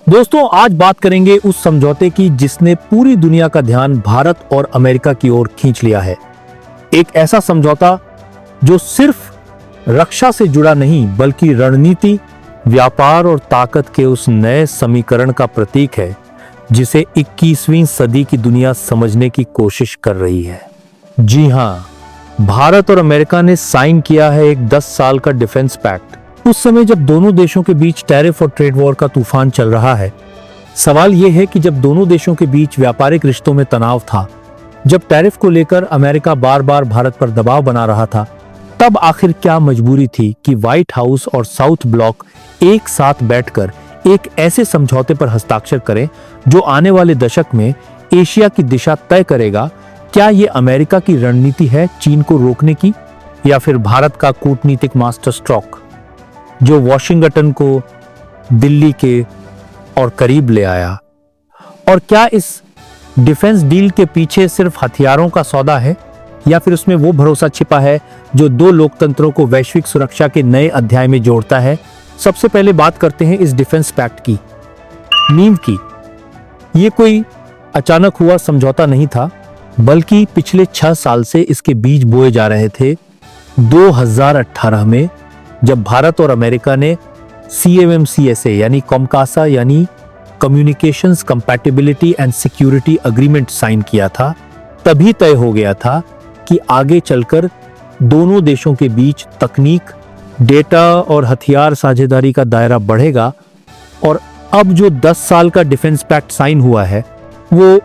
दोस्तों, आज बात करेंगे उस समझौते की जिसने पूरी दुनिया का ध्यान भारत और अमेरिका की ओर खींच लिया है। एक ऐसा समझौता जो सिर्फ रक्षा से जुड़ा नहीं बल्कि रणनीति, व्यापार और ताकत के उस नए समीकरण का प्रतीक है जिसे 21वीं सदी की दुनिया समझने की कोशिश कर रही है। जी हां, भारत और अमेरिका ने साइन किया है एक 10 साल का डिफेंस पैक्ट। उस समय जब दोनों देशों के बीच टैरिफ और ट्रेड वॉर का तूफान चल रहा है। सवाल यह है कि जब दोनों देशों के बीच व्यापारिक रिश्तों में तनाव था, जब टैरिफ को लेकर अमेरिका बार बार भारत पर दबाव बना रहा था, तब आखिर क्या मजबूरी थी कि व्हाइट हाउस और साउथ ब्लॉक एक साथ बैठकर एक ऐसे समझौते पर हस्ताक्षर करें जो आने वाले दशक में एशिया की दिशा तय करेगा। क्या यह अमेरिका की रणनीति है चीन को रोकने की, या फिर भारत का कूटनीतिक मास्टर स्ट्रोक जो वॉशिंगटन को दिल्ली के और करीब ले आया? और क्या इस डिफेंस डील के पीछे सिर्फ हथियारों का सौदा है, या फिर उसमें वो भरोसा छिपा है जो दो लोकतंत्रों को वैश्विक सुरक्षा के नए अध्याय में जोड़ता है? सबसे पहले बात करते हैं इस डिफेंस पैक्ट की नींव की। ये कोई अचानक हुआ समझौता नहीं था, बल्कि पिछले 6 साल से इसके बीज बोए जा रहे थे। 2018 में जब भारत और अमेरिका ने CMMCSA यानी कॉमकासा यानी communications compatibility and security agreement sign किया था, तभी तय हो गया था कि आगे चलकर दोनों देशों के बीच तकनीक, डेटा और हथियार साझेदारी का दायरा बढ़ेगा। और अब जो 10 साल का डिफेंस पैक्ट साइन हुआ है वो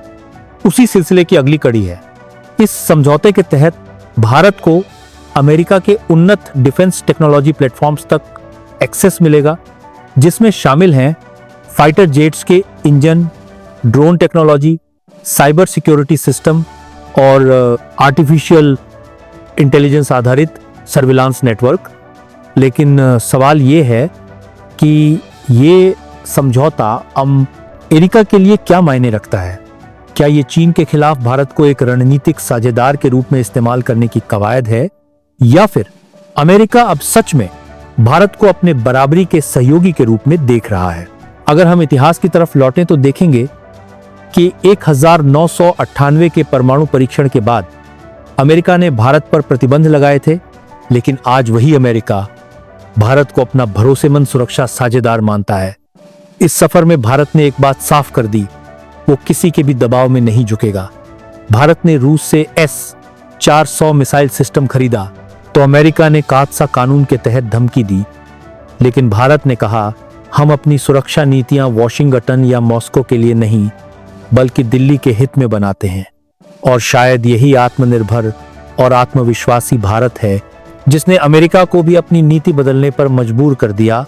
उसी सिलसिले की अगली कड़ी है। इस समझौते के तहत भारत को अमेरिका के उन्नत डिफेंस टेक्नोलॉजी प्लेटफॉर्म्स तक एक्सेस मिलेगा, जिसमें शामिल हैं फाइटर जेट्स के engine, drone technology, cyber security system और आर्टिफिशियल इंटेलिजेंस आधारित सर्विलांस नेटवर्क। लेकिन सवाल ये है कि ये समझौता अमेरिका के लिए क्या मायने रखता है? क्या ये चीन के खिलाफ भारत को एक रणनीतिक साझेदार के रूप में इस्तेमाल करने की कवायद है, या फिर अमेरिका अब सच में भारत को अपने बराबरी के सहयोगी के रूप में देख रहा है? अगर हम इतिहास की तरफ लौटें तो देखेंगे कि 1998 के परमाणु परीक्षण के बाद अमेरिका ने भारत पर प्रतिबंध लगाए थे, लेकिन आज वही अमेरिका भारत को अपना भरोसेमंद सुरक्षा साझेदार मानता है। इस सफर में भारत ने एक बात साफ कर दी, वो किसी के भी दबाव में नहीं झुकेगा। भारत ने रूस से S-400 मिसाइल सिस्टम खरीदा तो अमेरिका ने कात्सा कानून के तहत धमकी दी, लेकिन भारत ने कहा हम अपनी सुरक्षा नीतियां वॉशिंगटन या मॉस्को के लिए नहीं बल्कि दिल्ली के हित में बनाते हैं। और शायद यही आत्मनिर्भर और आत्मविश्वासी भारत है जिसने अमेरिका को भी अपनी नीति बदलने पर मजबूर कर दिया।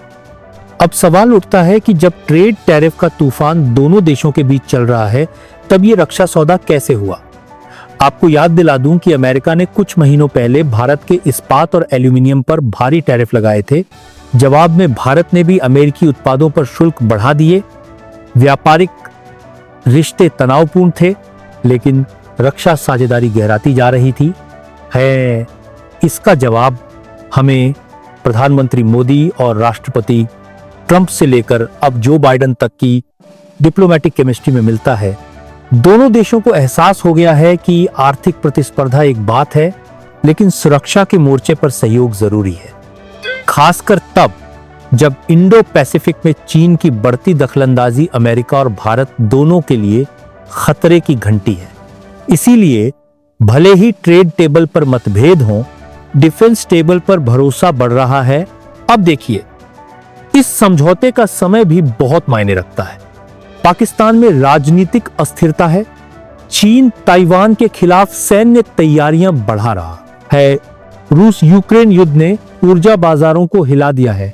अब सवाल उठता है कि जब ट्रेड टैरिफ का तूफान दोनों देशों के बीच चल रहा है, तब ये रक्षा सौदा कैसे हुआ? आपको याद दिला दूं कि अमेरिका ने कुछ महीनों पहले भारत के इस्पात और एल्यूमिनियम पर भारी टैरिफ लगाए थे। जवाब में भारत ने भी अमेरिकी उत्पादों पर शुल्क बढ़ा दिए। व्यापारिक रिश्ते तनावपूर्ण थे, लेकिन रक्षा साझेदारी गहराती जा रही थी। इसका जवाब हमें प्रधानमंत्री मोदी और राष्ट्रपति ट्रंप से लेकर अब जो बाइडेन तक की डिप्लोमेटिक केमिस्ट्री में मिलता है। दोनों देशों को एहसास हो गया है कि आर्थिक प्रतिस्पर्धा एक बात है, लेकिन सुरक्षा के मोर्चे पर सहयोग जरूरी है, खासकर तब जब इंडो पैसिफिक में चीन की बढ़ती दखलंदाजी अमेरिका और भारत दोनों के लिए खतरे की घंटी है। इसीलिए भले ही ट्रेड टेबल पर मतभेद हों, डिफेंस टेबल पर भरोसा बढ़ रहा है। अब देखिए, इस समझौते का समय भी बहुत मायने रखता है। पाकिस्तान में राजनीतिक अस्थिरता है, चीन ताइवान के खिलाफ सैन्य तैयारियां बढ़ा रहा है, रूस यूक्रेन युद्ध ने ऊर्जा बाजारों को हिला दिया है।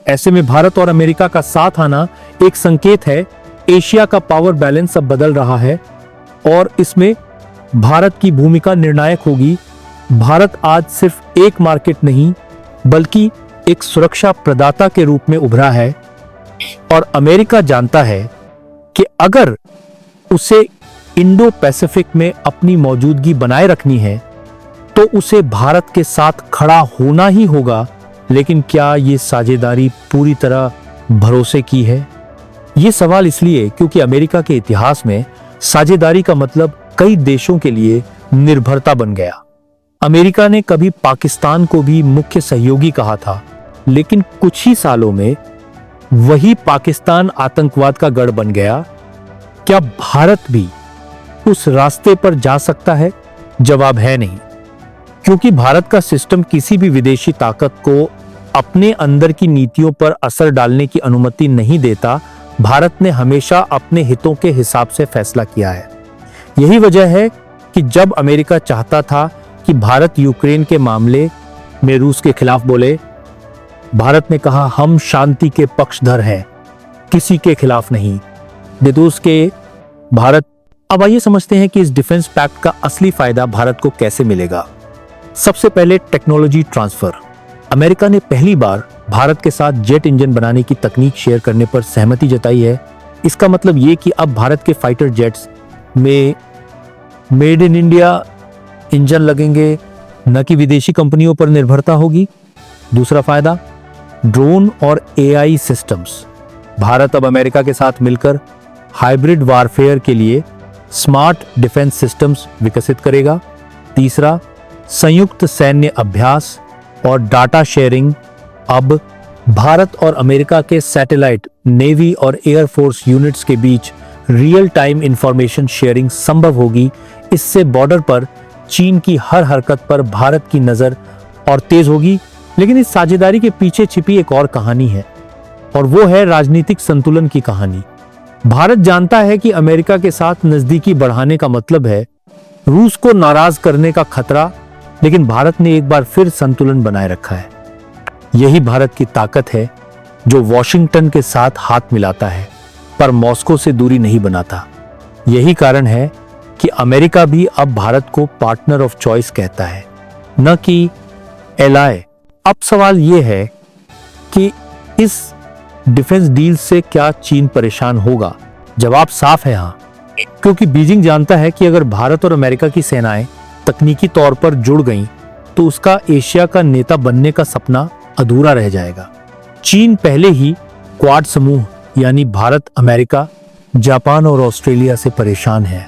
ऐसे में भारत और अमेरिका का साथ आना एक संकेत है। एशिया का पावर बैलेंस अब बदल रहा है और इसमें भारत की भूमिका निर्णायक होगी। भारत आज सिर्फ एक मार्केट नहीं बल्कि एक सुरक्षा प्रदाता के रूप में उभरा है, और अमेरिका जानता है कि अगर उसे इंडो पैसिफिक में अपनी मौजूदगी बनाए रखनी है तो उसे भारत के साथ खड़ा होना ही होगा। लेकिन क्या ये साझेदारी पूरी तरह भरोसे की है, ये सवाल इसलिए क्योंकि अमेरिका के इतिहास में साझेदारी का मतलब कई देशों के लिए निर्भरता बन गया। अमेरिका ने कभी पाकिस्तान को भी मुख्य सहयोगी कहा था, लेकिन कुछ ही सालों में वही पाकिस्तान आतंकवाद का गढ़ बन गया। क्या भारत भी उस रास्ते पर जा सकता है? जवाब है नहीं, क्योंकि भारत का सिस्टम किसी भी विदेशी ताकत को अपने अंदर की नीतियों पर असर डालने की अनुमति नहीं देता। भारत ने हमेशा अपने हितों के हिसाब से फैसला किया है। यही वजह है कि जब अमेरिका चाहता था कि भारत यूक्रेन के मामले में रूस के खिलाफ बोले, भारत ने कहा हम शांति के पक्षधर हैं, किसी के खिलाफ नहीं। देदोस के भारत। अब आइए समझते हैं कि इस डिफेंस पैक्ट का असली फायदा भारत को कैसे मिलेगा। सबसे पहले टेक्नोलॉजी ट्रांसफर। अमेरिका ने पहली बार भारत के साथ जेट इंजन बनाने की तकनीक शेयर करने पर सहमति जताई है। इसका मतलब ये कि अब भारत के फाइटर जेट्स में मेड इन इंडिया इंजन लगेंगे, न कि विदेशी कंपनियों पर निर्भरता होगी। दूसरा फायदा, ड्रोन और एआई सिस्टम्स। भारत अब अमेरिका के साथ मिलकर हाइब्रिड वारफेयर के लिए स्मार्ट डिफेंस सिस्टम्स विकसित करेगा। तीसरा, संयुक्त सैन्य अभ्यास और डाटा शेयरिंग। अब भारत और अमेरिका के सैटेलाइट, नेवी और एयरफोर्स यूनिट्स के बीच रियल टाइम इंफॉर्मेशन शेयरिंग संभव होगी। इससे बॉर्डर पर चीन की हर हरकत पर भारत की नजर और तेज होगी। लेकिन इस साझेदारी के पीछे छिपी एक और कहानी है, और वो है राजनीतिक संतुलन की कहानी। भारत जानता है कि अमेरिका के साथ नजदीकी बढ़ाने का मतलब है रूस को नाराज करने का खतरा, लेकिन भारत ने एक बार फिर संतुलन बनाए रखा है। यही भारत की ताकत है, जो वॉशिंगटन के साथ हाथ मिलाता है पर मॉस्को से दूरी नहीं बनाता। यही कारण है कि अमेरिका भी अब भारत को पार्टनर ऑफ चॉइस कहता है, न कि एलाय। अब सवाल यह है कि इस डिफेंस डील से क्या चीन परेशान होगा? जवाब साफ है हाँ, क्योंकि बीजिंग जानता है कि अगर भारत और अमेरिका की सेनाएं तकनीकी तौर पर जुड़ गईं, तो उसका एशिया का नेता बनने का सपना अधूरा रह जाएगा। चीन पहले ही क्वाड समूह यानी भारत, अमेरिका, जापान और ऑस्ट्रेलिया से परेशान है,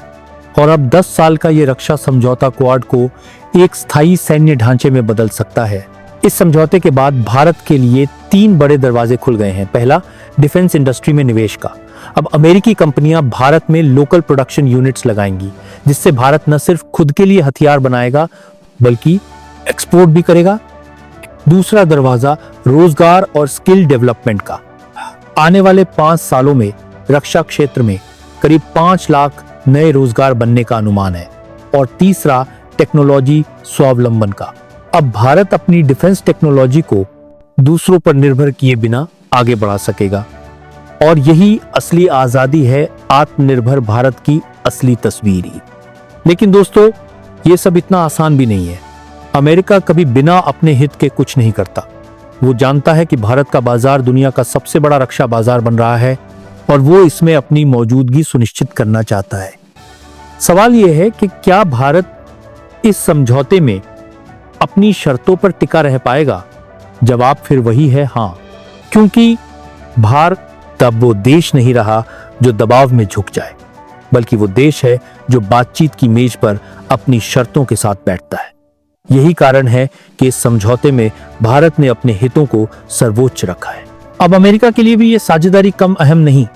और अब 10 साल का ये रक्षा समझौता क्वाड को एक स्थायी सैन्य ढांचे में बदल सकता है। इस समझौते के बाद भारत के लिए 3 बड़े दरवाजे खुल गए हैं। पहला, डिफेंस इंडस्ट्री में निवेश का। अब अमेरिकी कंपनियां भारत में लोकल प्रोडक्शन यूनिट्स लगाएंगी, जिससे भारत न सिर्फ खुद के लिए हथियार बनाएगा बल्कि एक्सपोर्ट भी करेगा। दूसरा दरवाजा, रोजगार और स्किल डेवलपमेंट का। आने वाले 5 सालों में रक्षा क्षेत्र में करीब 5 लाख नए रोजगार बनने का अनुमान है। और तीसरा, टेक्नोलॉजी स्वावलंबन का। अब भारत अपनी डिफेंस टेक्नोलॉजी को दूसरों पर निर्भर किए बिना आगे बढ़ा सकेगा, और यही असली आजादी है, आत्मनिर्भर भारत की असली तस्वीर ही। लेकिन दोस्तों, ये सब इतना आसान भी नहीं है। अमेरिका कभी बिना अपने हित के कुछ नहीं करता। वो जानता है कि भारत का बाजार दुनिया का सबसे बड़ा रक्षा बाजार बन रहा है, और वो इसमें अपनी मौजूदगी सुनिश्चित करना चाहता है। सवाल यह है कि क्या भारत इस समझौते में अपनी शर्तों पर टिका रह पाएगा? जवाब फिर वही है हाँ, क्योंकि भारत तब वो देश नहीं रहा जो दबाव में झुक जाए, बल्कि वो देश है जो बातचीत की मेज पर अपनी शर्तों के साथ बैठता है। यही कारण है कि इस समझौते में भारत ने अपने हितों को सर्वोच्च रखा है। अब अमेरिका के लिए भी ये साझेदारी कम अहम नहीं।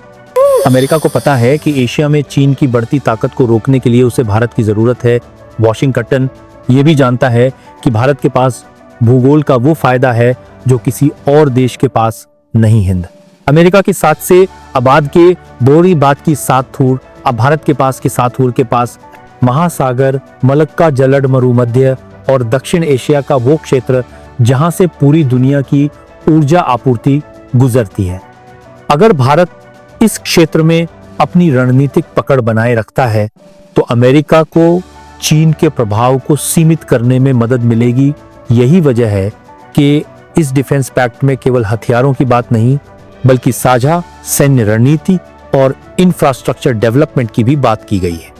अमेरिका को पता है कि एशिया में चीन की बढ़ती ताकत को रोकने के लिए उसे भारत की जरूरत है। वॉशिंगटन ये भी जानता है कि भारत के पास भूगोल का वो फायदा है जो किसी और देश के पास नहीं। हिंद अमेरिका के साथ से आबाद के बोरी बात की सातूर, अब भारत के पास के सातूर के पास महासागर, मलक्का जलद मरुमध्य और दक्षिण एशिया का वो क्षेत्र जहां से पूरी दुनिया की ऊर्जा आपूर्ति गुजरती है। अगर भारत इस क्षेत्र में अपनी रणनीतिक पकड़ बनाए रखता है, तो अमेरिका को चीन के प्रभाव को सीमित करने में मदद मिलेगी। यही वजह है कि इस डिफेंस पैक्ट में केवल हथियारों की बात नहीं, बल्कि साझा सैन्य रणनीति और इंफ्रास्ट्रक्चर डेवलपमेंट की भी बात की गई है।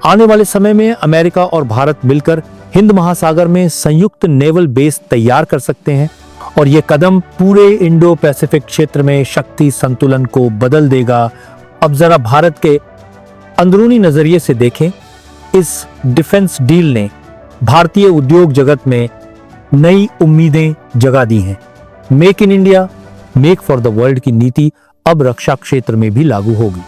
आने वाले समय में अमेरिका और भारत मिलकर हिंद महासागर में संयुक्त नेवल बेस तैयार कर सकते हैं, और ये कदम पूरे इंडो पैसिफिक क्षेत्र में शक्ति संतुलन को बदल देगा। अब जरा भारत के अंदरूनी नजरिए से देखें। इस डिफेंस डील ने भारतीय उद्योग जगत में नई उम्मीदें जगा दी हैं। Make in India, make for the world की नीति अब रक्षा क्षेत्र में भी लागू होगी।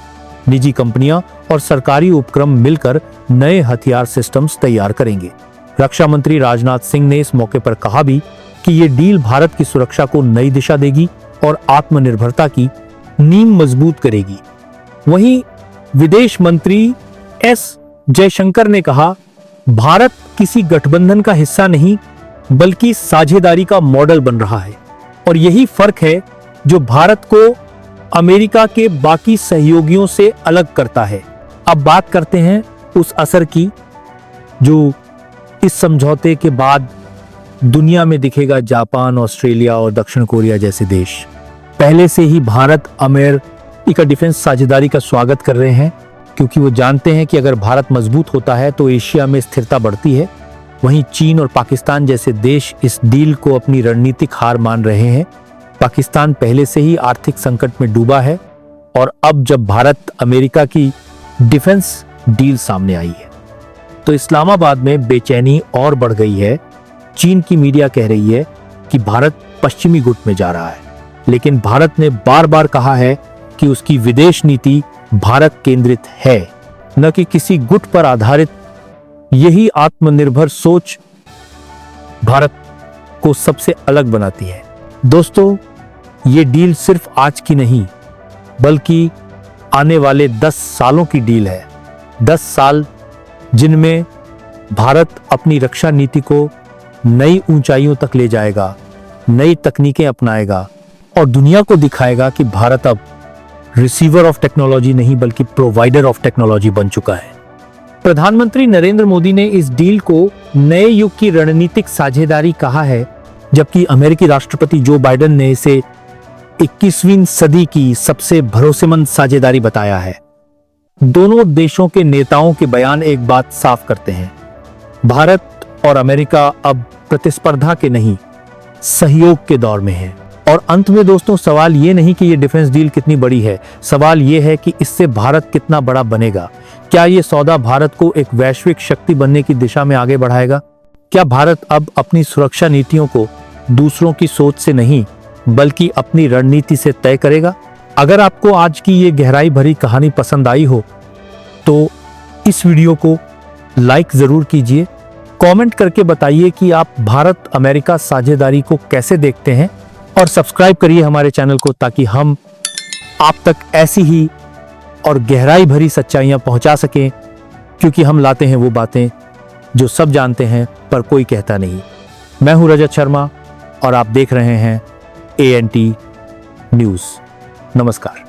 निजी कंपनियां और सरकारी उपक्रम मिलकर नए हथियार सिस्टम्स तैयार करेंगे। रक्षा मंत्री राजनाथ सिंह ने इस मौके पर कहा भी कि ये डील भारत की सुरक्षा को नई दिशा देगी और आत्मनिर्भरता की नींव मजबूत करेगी। वहीं विदेश मंत्री एस जयशंकर ने कहा, भारत किसी गठबंधन का हिस्सा नहीं बल्कि साझेदारी का मॉडल बन रहा है और यही फर्क है जो भारत को अमेरिका के बाकी सहयोगियों से अलग करता है। अब बात करते हैं उस असर की जो इस समझौते के बाद दुनिया में दिखेगा। जापान, ऑस्ट्रेलिया और दक्षिण कोरिया जैसे देश पहले से ही भारत अमेरिका डिफेंस साझेदारी का स्वागत कर रहे हैं, क्योंकि वो जानते हैं कि अगर भारत मजबूत होता है तो एशिया में स्थिरता बढ़ती है। वहीं चीन और पाकिस्तान जैसे देश इस डील को अपनी रणनीतिक हार मान रहे हैं। पाकिस्तान पहले से ही आर्थिक संकट में डूबा है और अब जब भारत अमेरिका की डिफेंस डील सामने आई है तो इस्लामाबाद में बेचैनी और बढ़ गई है। चीन की मीडिया कह रही है कि भारत पश्चिमी गुट में जा रहा है, लेकिन भारत ने बार बार कहा है कि उसकी विदेश नीति भारत केंद्रित है, न कि किसी गुट पर आधारित। यही आत्मनिर्भर सोच भारत को सबसे अलग बनाती है। दोस्तों, ये डील सिर्फ आज की नहीं बल्कि आने वाले 10 सालों की डील है। 10 साल जिनमें भारत अपनी रक्षा नीति को नई ऊंचाइयों तक ले जाएगा, नई तकनीकें अपनाएगा और दुनिया को दिखाएगा कि भारत अब रिसीवर ऑफ टेक्नोलॉजी नहीं बल्कि प्रोवाइडर ऑफ टेक्नोलॉजी बन चुका है। प्रधानमंत्री नरेंद्र मोदी ने इस डील को नए युग की रणनीतिक साझेदारी कहा है, जबकि अमेरिकी राष्ट्रपति जो बाइडेन ने इसे 21वीं सदी की सबसे भरोसेमंद साझेदारी बताया है। दोनों देशों के नेताओं के बयान एक बात साफ करते हैं, भारत और अमेरिका अब प्रतिस्पर्धा के नहीं सहयोग के दौर में है। और अंत में दोस्तों, सवाल ये नहीं कि ये डिफेंस डील कितनी बड़ी है, सवाल ये है कि इससे भारत कितना बड़ा बनेगा। क्या ये सौदा भारत को एक वैश्विक शक्ति बनने की दिशा में आगे बढ़ाएगा? क्या भारत अब अपनी सुरक्षा नीतियों को दूसरों की सोच से नहीं बल्कि अपनी रणनीति से तय करेगा? अगर आपको आज की ये गहराई भरी कहानी पसंद आई हो तो इस वीडियो को लाइक जरूर कीजिए, कमेंट करके बताइए कि आप भारत अमेरिका साझेदारी को कैसे देखते हैं और सब्सक्राइब करिए हमारे चैनल को ताकि हम आप तक ऐसी ही और गहराई भरी सच्चाइयां पहुंचा सकें, क्योंकि हम लाते हैं वो बातें जो सब जानते हैं पर कोई कहता नहीं। मैं हूं रजत शर्मा और आप देख रहे हैं ANT न्यूज़। नमस्कार।